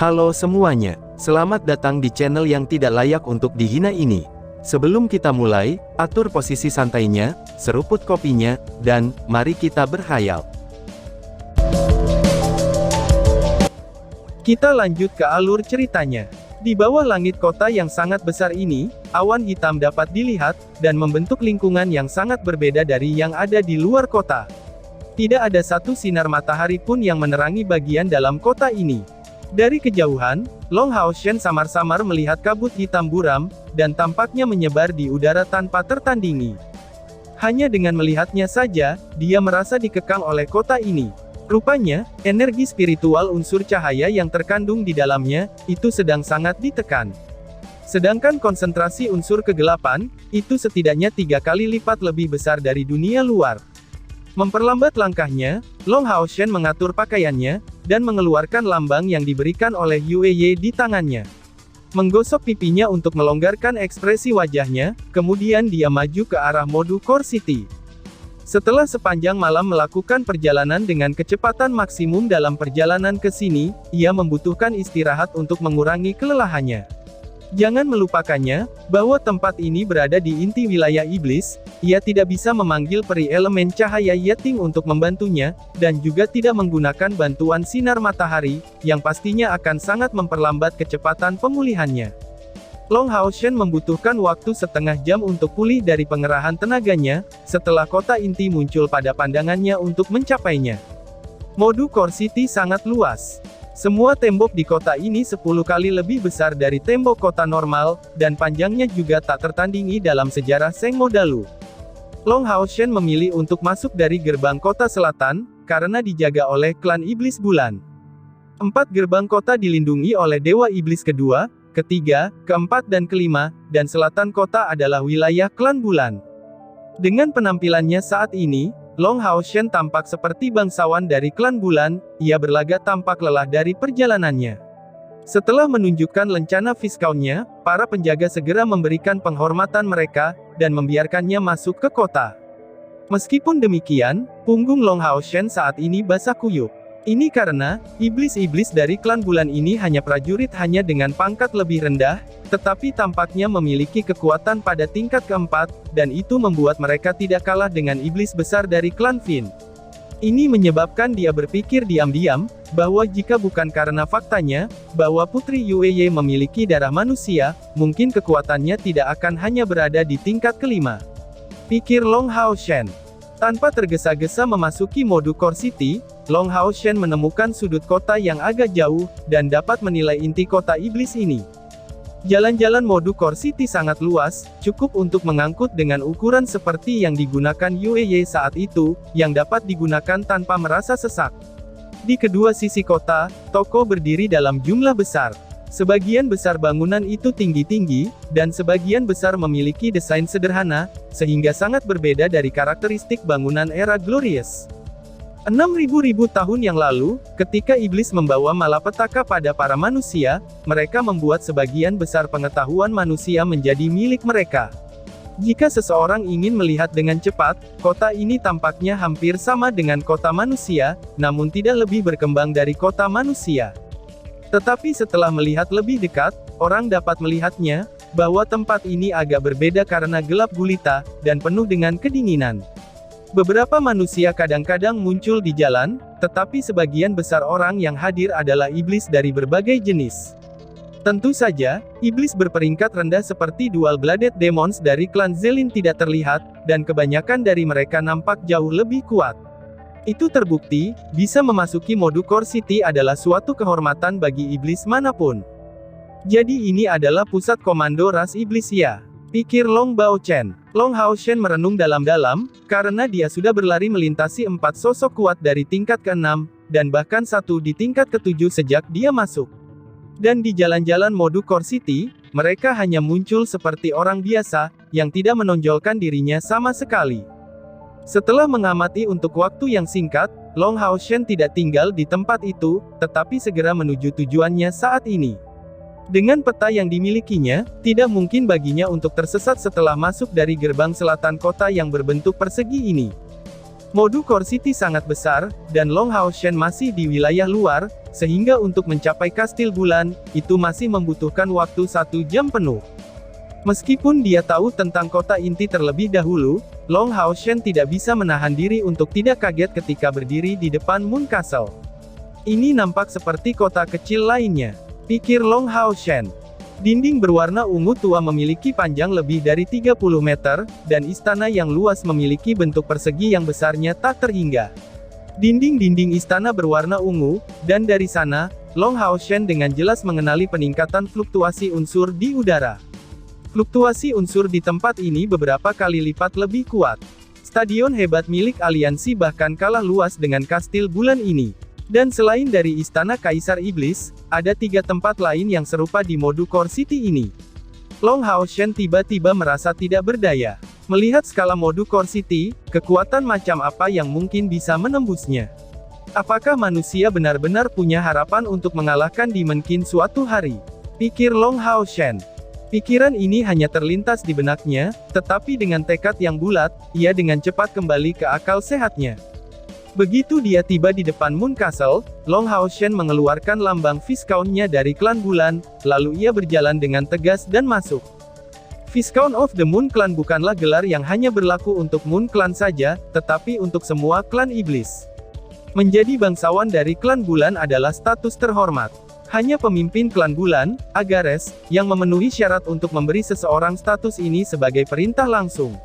Halo semuanya, selamat datang di channel yang tidak layak untuk dihina ini. Sebelum kita mulai, atur posisi santainya, seruput kopinya, dan mari kita berkhayal. Kita lanjut ke alur ceritanya. Di bawah langit kota yang sangat besar ini, awan hitam dapat dilihat, dan membentuk lingkungan yang sangat berbeda dari yang ada di luar kota. Tidak ada satu sinar matahari pun yang menerangi bagian dalam kota ini. Dari kejauhan, Long Hao Shen samar-samar melihat kabut hitam buram, dan tampaknya menyebar di udara tanpa tertandingi. Hanya dengan melihatnya saja, dia merasa dikekang oleh kota ini. Rupanya, energi spiritual unsur cahaya yang terkandung di dalamnya, itu sedang sangat ditekan. Sedangkan konsentrasi unsur kegelapan, itu setidaknya 3 kali lipat lebih besar dari dunia luar. Memperlambat langkahnya, Long Hao Shen mengatur pakaiannya, dan mengeluarkan lambang yang diberikan oleh Yue Ye di tangannya. Menggosok pipinya untuk melonggarkan ekspresi wajahnya, kemudian dia maju ke arah Modu Core City. Setelah sepanjang malam melakukan perjalanan dengan kecepatan maksimum dalam perjalanan ke sini, ia membutuhkan istirahat untuk mengurangi kelelahannya. Jangan melupakannya, bahwa tempat ini berada di inti wilayah iblis, ia tidak bisa memanggil peri elemen cahaya Yeting untuk membantunya, dan juga tidak menggunakan bantuan sinar matahari, yang pastinya akan sangat memperlambat kecepatan pemulihannya. Long Hao Shen membutuhkan waktu setengah jam untuk pulih dari pengerahan tenaganya, setelah kota inti muncul pada pandangannya untuk mencapainya. Modu Core City sangat luas. Semua tembok di kota ini 10 kali lebih besar dari tembok kota normal, dan panjangnya juga tak tertandingi dalam sejarah Seng Modalu. Long Hao Shen memilih untuk masuk dari gerbang kota selatan, karena dijaga oleh klan iblis bulan. 4 gerbang kota dilindungi oleh Dewa Iblis kedua, ketiga, keempat dan kelima, dan selatan kota adalah wilayah klan bulan. Dengan penampilannya saat ini, Long Hao Shen tampak seperti bangsawan dari klan bulan, ia berlagak tampak lelah dari perjalanannya. Setelah menunjukkan lencana viscountnya, para penjaga segera memberikan penghormatan mereka, dan membiarkannya masuk ke kota. Meskipun demikian, punggung Long Hao Shen saat ini basah kuyup. Ini karena, iblis-iblis dari klan bulan ini hanya prajurit hanya dengan pangkat lebih rendah, tetapi tampaknya memiliki kekuatan pada tingkat keempat, dan itu membuat mereka tidak kalah dengan iblis besar dari klan Fin. Ini menyebabkan dia berpikir diam-diam, bahwa jika bukan karena faktanya, bahwa Putri Yue Ye memiliki darah manusia, mungkin kekuatannya tidak akan hanya berada di tingkat kelima. Pikir Long Hao Shen. Tanpa tergesa-gesa memasuki Modu Core City, Long Hao Shen menemukan sudut kota yang agak jauh, dan dapat menilai inti kota iblis ini. Jalan-jalan Modu Core City sangat luas, cukup untuk mengangkut dengan ukuran seperti yang digunakan Yue Ye saat itu, yang dapat digunakan tanpa merasa sesak. Di kedua sisi kota, toko berdiri dalam jumlah besar. Sebagian besar bangunan itu tinggi-tinggi, dan sebagian besar memiliki desain sederhana, sehingga sangat berbeda dari karakteristik bangunan era Glorious. 6.000 tahun yang lalu, ketika iblis membawa malapetaka pada para manusia, mereka membuat sebagian besar pengetahuan manusia menjadi milik mereka. Jika seseorang ingin melihat dengan cepat, kota ini tampaknya hampir sama dengan kota manusia, namun tidak lebih berkembang dari kota manusia. Tetapi setelah melihat lebih dekat, orang dapat melihatnya, bahwa tempat ini agak berbeda karena gelap gulita, dan penuh dengan kedinginan. Beberapa manusia kadang-kadang muncul di jalan, tetapi sebagian besar orang yang hadir adalah iblis dari berbagai jenis. Tentu saja, iblis berperingkat rendah seperti Dual-Blooded Demons dari klan Zelin tidak terlihat, dan kebanyakan dari mereka nampak jauh lebih kuat. Itu terbukti, bisa memasuki Modu Core City adalah suatu kehormatan bagi iblis manapun. Jadi ini adalah pusat komando ras iblis ya, pikir Long Bao Chen. Long Hao Shen merenung dalam-dalam, karena dia sudah berlari melintasi 4 sosok kuat dari tingkat ke-6, dan bahkan 1 di tingkat ke-7 sejak dia masuk. Dan di jalan-jalan Modu Core City, mereka hanya muncul seperti orang biasa, yang tidak menonjolkan dirinya sama sekali. Setelah mengamati untuk waktu yang singkat, Long Hao Shen tidak tinggal di tempat itu, tetapi segera menuju tujuannya saat ini. Dengan peta yang dimilikinya, tidak mungkin baginya untuk tersesat setelah masuk dari gerbang selatan kota yang berbentuk persegi ini. Mode Core City sangat besar, dan Long Hao Shen masih di wilayah luar, sehingga untuk mencapai kastil bulan, itu masih membutuhkan waktu 1 jam penuh. Meskipun dia tahu tentang kota inti terlebih dahulu, Long Hao Shen tidak bisa menahan diri untuk tidak kaget ketika berdiri di depan Moon Castle. Ini nampak seperti kota kecil lainnya, pikir Long Hao Shen. Dinding berwarna ungu tua memiliki panjang lebih dari 30 meter, dan istana yang luas memiliki bentuk persegi yang besarnya tak terhingga. Dinding-dinding istana berwarna ungu, dan dari sana, Long Hao Shen dengan jelas mengenali peningkatan fluktuasi unsur di udara. Fluktuasi unsur di tempat ini beberapa kali lipat lebih kuat. Stadion hebat milik aliansi bahkan kalah luas dengan kastil bulan ini. Dan selain dari Istana Kaisar Iblis, ada 3 tempat lain yang serupa di mode Core City ini. Long Hao Shen tiba-tiba merasa tidak berdaya. Melihat skala mode Core City, kekuatan macam apa yang mungkin bisa menembusnya? Apakah manusia benar-benar punya harapan untuk mengalahkan Demon King suatu hari? Pikir Long Hao Shen. Pikiran ini hanya terlintas di benaknya, tetapi dengan tekad yang bulat, ia dengan cepat kembali ke akal sehatnya. Begitu dia tiba di depan Moon Castle, Long Hao Shen mengeluarkan lambang Viscount-nya dari klan bulan, lalu ia berjalan dengan tegas dan masuk. Viscount of the Moon Clan bukanlah gelar yang hanya berlaku untuk Moon Clan saja, tetapi untuk semua klan iblis. Menjadi bangsawan dari klan bulan adalah status terhormat. Hanya pemimpin klan bulan, Agares, yang memenuhi syarat untuk memberi seseorang status ini sebagai perintah langsung.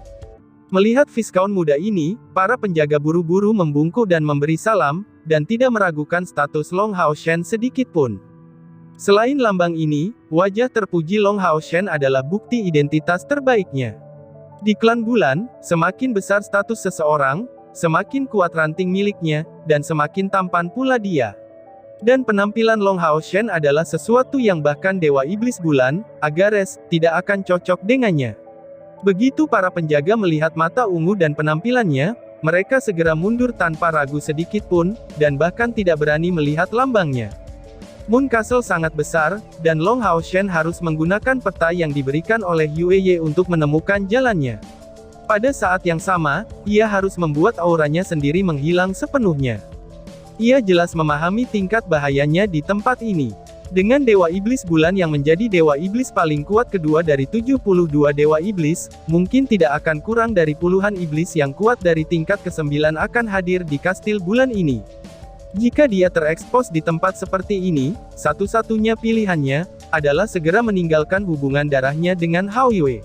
Melihat Viscount muda ini, para penjaga buru-buru membungkuk dan memberi salam, dan tidak meragukan status Long Hao Shen sedikit pun. Selain lambang ini, wajah terpuji Long Hao Shen adalah bukti identitas terbaiknya. Di klan bulan, semakin besar status seseorang, semakin kuat ranting miliknya, dan semakin tampan pula dia. Dan penampilan Long Hao Shen adalah sesuatu yang bahkan Dewa Iblis Bulan, Agares, tidak akan cocok dengannya. Begitu para penjaga melihat mata ungu dan penampilannya, mereka segera mundur tanpa ragu sedikit pun, dan bahkan tidak berani melihat lambangnya. Moon Castle sangat besar, dan Long Hao Shen harus menggunakan peta yang diberikan oleh Yueye untuk menemukan jalannya. Pada saat yang sama, ia harus membuat auranya sendiri menghilang sepenuhnya. Ia jelas memahami tingkat bahayanya di tempat ini. Dengan Dewa Iblis Bulan yang menjadi Dewa Iblis paling kuat kedua dari 72 Dewa Iblis, mungkin tidak akan kurang dari puluhan iblis yang kuat dari tingkat ke-9 akan hadir di kastil bulan ini. Jika dia terekspos di tempat seperti ini, satu-satunya pilihannya adalah segera meninggalkan hubungan darahnya dengan Hao Yue.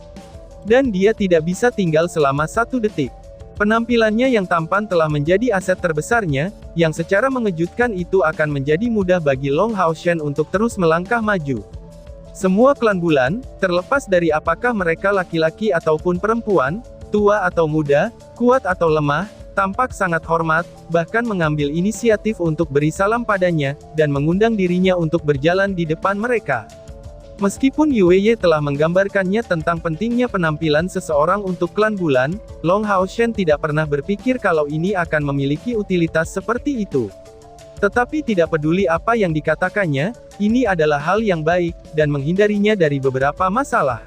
Dan dia tidak bisa tinggal selama 1 detik. Penampilannya yang tampan telah menjadi aset terbesarnya, yang secara mengejutkan itu akan menjadi mudah bagi Long Hao Shen untuk terus melangkah maju. Semua klan bulan, terlepas dari apakah mereka laki-laki ataupun perempuan, tua atau muda, kuat atau lemah, tampak sangat hormat, bahkan mengambil inisiatif untuk beri salam padanya, dan mengundang dirinya untuk berjalan di depan mereka. Meskipun Yueye telah menggambarkannya tentang pentingnya penampilan seseorang untuk klan bulan, Long Hao Shen tidak pernah berpikir kalau ini akan memiliki utilitas seperti itu. Tetapi tidak peduli apa yang dikatakannya, ini adalah hal yang baik, dan menghindarinya dari beberapa masalah.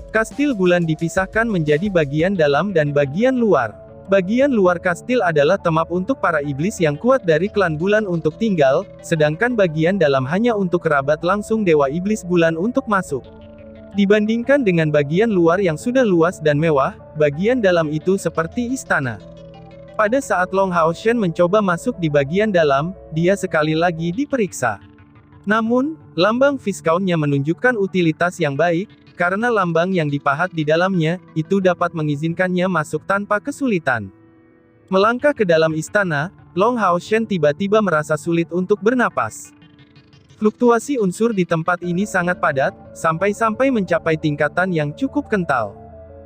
Kastil bulan dipisahkan menjadi bagian dalam dan bagian luar. Bagian luar kastil adalah tempat untuk para iblis yang kuat dari klan bulan untuk tinggal, sedangkan bagian dalam hanya untuk kerabat langsung Dewa Iblis Bulan untuk masuk. Dibandingkan dengan bagian luar yang sudah luas dan mewah, bagian dalam itu seperti istana. Pada saat Long Hao Shen mencoba masuk di bagian dalam, dia sekali lagi diperiksa. Namun, lambang Viscount-nya menunjukkan utilitas yang baik, karena lambang yang dipahat di dalamnya, itu dapat mengizinkannya masuk tanpa kesulitan. Melangkah ke dalam istana, Long Hao Shen tiba-tiba merasa sulit untuk bernapas. Fluktuasi unsur di tempat ini sangat padat, sampai-sampai mencapai tingkatan yang cukup kental.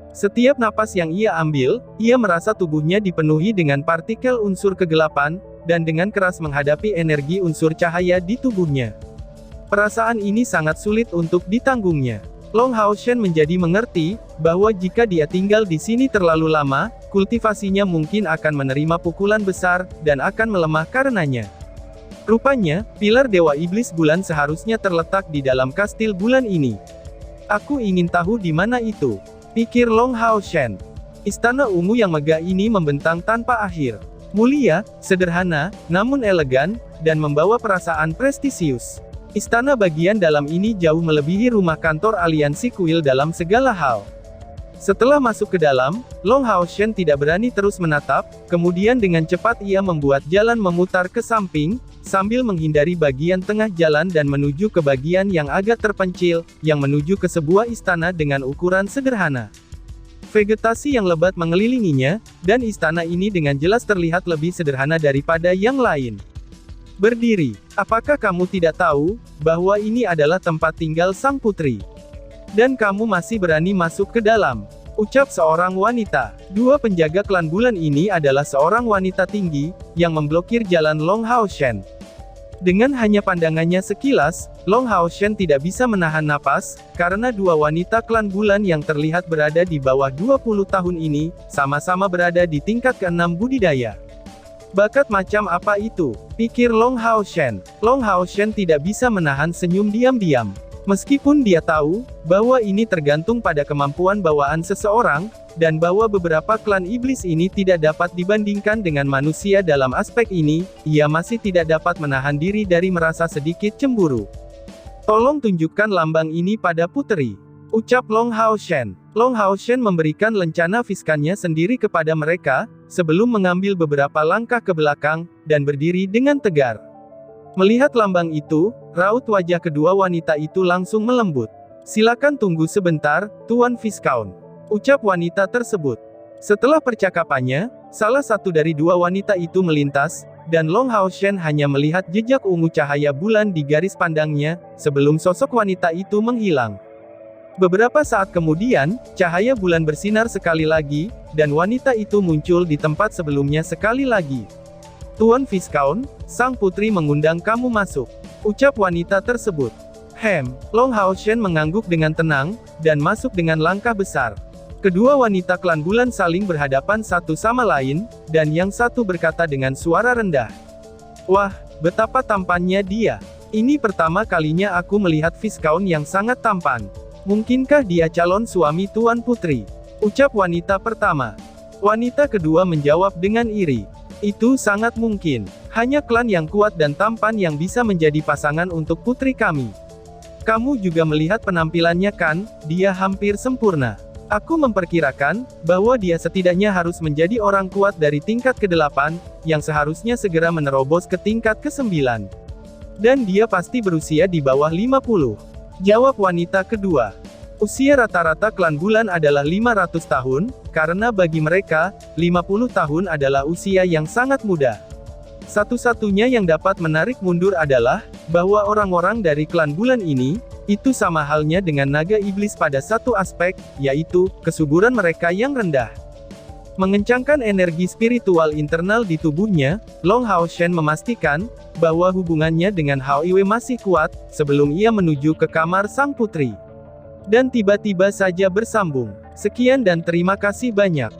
Setiap napas yang ia ambil, ia merasa tubuhnya dipenuhi dengan partikel unsur kegelapan, dan dengan keras menghadapi energi unsur cahaya di tubuhnya. Perasaan ini sangat sulit untuk ditanggungnya. Long Hao Shen menjadi mengerti, bahwa jika dia tinggal di sini terlalu lama, kultivasinya mungkin akan menerima pukulan besar, dan akan melemah karenanya. Rupanya, pilar Dewa Iblis Bulan seharusnya terletak di dalam kastil bulan ini. Aku ingin tahu di mana itu, pikir Long Hao Shen. Istana ungu yang megah ini membentang tanpa akhir. Mulia, sederhana, namun elegan, dan membawa perasaan prestisius. Istana bagian dalam ini jauh melebihi rumah kantor aliansi kuil dalam segala hal. Setelah masuk ke dalam, Long Haoshen tidak berani terus menatap, kemudian dengan cepat ia membuat jalan memutar ke samping, sambil menghindari bagian tengah jalan dan menuju ke bagian yang agak terpencil, yang menuju ke sebuah istana dengan ukuran sederhana. Vegetasi yang lebat mengelilinginya, dan istana ini dengan jelas terlihat lebih sederhana daripada yang lain. Berdiri, apakah kamu tidak tahu, bahwa ini adalah tempat tinggal sang putri? Dan kamu masih berani masuk ke dalam? Ucap seorang wanita. Dua penjaga klan bulan ini adalah seorang wanita tinggi, yang memblokir jalan Long Haoshen. Dengan hanya pandangannya sekilas, Long Haoshen tidak bisa menahan napas, karena dua wanita klan bulan yang terlihat berada di bawah 20 tahun ini, sama-sama berada di tingkat ke-6 budidaya. Bakat macam apa itu? Pikir Long Haoshen. Long Haoshen tidak bisa menahan senyum diam-diam. Meskipun dia tahu, bahwa ini tergantung pada kemampuan bawaan seseorang, dan bahwa beberapa klan iblis ini tidak dapat dibandingkan dengan manusia dalam aspek ini, ia masih tidak dapat menahan diri dari merasa sedikit cemburu. Tolong tunjukkan lambang ini pada puteri. Ucap Long Haoshen. Long Haoshen memberikan lencana fiskannya sendiri kepada mereka, sebelum mengambil beberapa langkah ke belakang, dan berdiri dengan tegar. Melihat lambang itu, raut wajah kedua wanita itu langsung melembut. Silakan tunggu sebentar, Tuan Viscount. Ucap wanita tersebut. Setelah percakapannya, salah satu dari dua wanita itu melintas, dan Long Haoshen hanya melihat jejak ungu cahaya bulan di garis pandangnya, sebelum sosok wanita itu menghilang. Beberapa saat kemudian, cahaya bulan bersinar sekali lagi, dan wanita itu muncul di tempat sebelumnya sekali lagi. Tuan Viscount, sang putri mengundang kamu masuk. Ucap wanita tersebut. Long Haoshen mengangguk dengan tenang, dan masuk dengan langkah besar. Kedua wanita klan bulan saling berhadapan satu sama lain, dan yang satu berkata dengan suara rendah. Wah, betapa tampannya dia. Ini pertama kalinya aku melihat Viscount yang sangat tampan. Mungkinkah dia calon suami Tuan Putri? Ucap wanita pertama. Wanita kedua menjawab dengan iri. Itu sangat mungkin. Hanya klan yang kuat dan tampan yang bisa menjadi pasangan untuk putri kami. Kamu juga melihat penampilannya kan, dia hampir sempurna. Aku memperkirakan, bahwa dia setidaknya harus menjadi orang kuat dari tingkat ke-8, yang seharusnya segera menerobos ke tingkat ke-9. Dan dia pasti berusia di bawah 50. Jawab wanita kedua. Usia rata-rata klan bulan adalah 500 tahun, karena bagi mereka, 50 tahun adalah usia yang sangat muda. Satu-satunya yang dapat menarik mundur adalah, bahwa orang-orang dari klan bulan ini, itu sama halnya dengan naga iblis pada satu aspek, yaitu, kesuburan mereka yang rendah. Mengencangkan energi spiritual internal di tubuhnya, Long Haoshen memastikan, bahwa hubungannya dengan Hao Iwe masih kuat, sebelum ia menuju ke kamar sang putri. Dan tiba-tiba saja bersambung. Sekian dan terima kasih banyak.